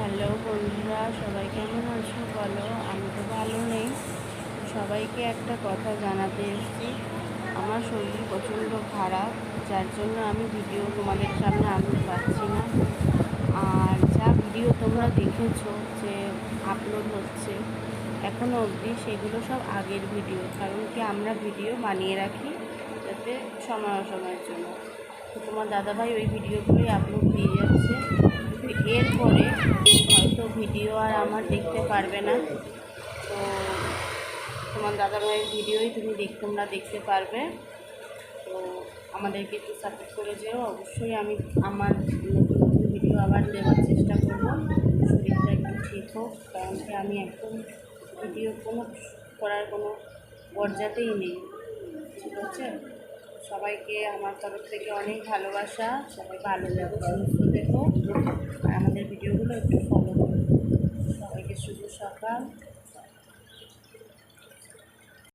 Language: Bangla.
হ্যালো বন্ধুরা, সবাই কেমন আছো বলো? আমি তো ভালো নেই। সবাইকে একটা কথা জানাতে এসেছি, আমার শরীর প্রচণ্ড খারাপ, যার জন্য আমি ভিডিও তোমাদের সামনে আনতে পারছি না। আর যা ভিডিও তোমরা দেখেছো যে আপলোড হচ্ছে এখনও অবধি, সেগুলো সব আগের ভিডিও। কারণ কি, আমরা ভিডিও বানিয়ে রাখি যাতে সময়ের জন্য। তো তোমার দাদাভাই ওই ভিডিওগুলোই আপলোড দিয়ে যাচ্ছে। এরপরে হয়তো ভিডিও আর আমার দেখতে পারবে না। তো তোমার দাদাভাইয়ের ভিডিওই তোমরা দেখতে পারবে। তো আমাদেরকে একটু সাপোর্ট করে যেও অবশ্যই। আমি আমার নতুন ভিডিও আবার দেওয়ার চেষ্টা করবো, শরীরটা একটু ঠিক হোক। কারণ কি, আমি একদম ভিডিও করার কোনো পর্যাতেই নেই। ঠিক আছে? সবাইকে আমার তরফ থেকে অনেক ভালোবাসা। সবাই ভালো থেকো, সুস্থ থেকো, আর আমাদের ভিডিওগুলো একটু ফলো করো। সবাইকে শুভ সকাল।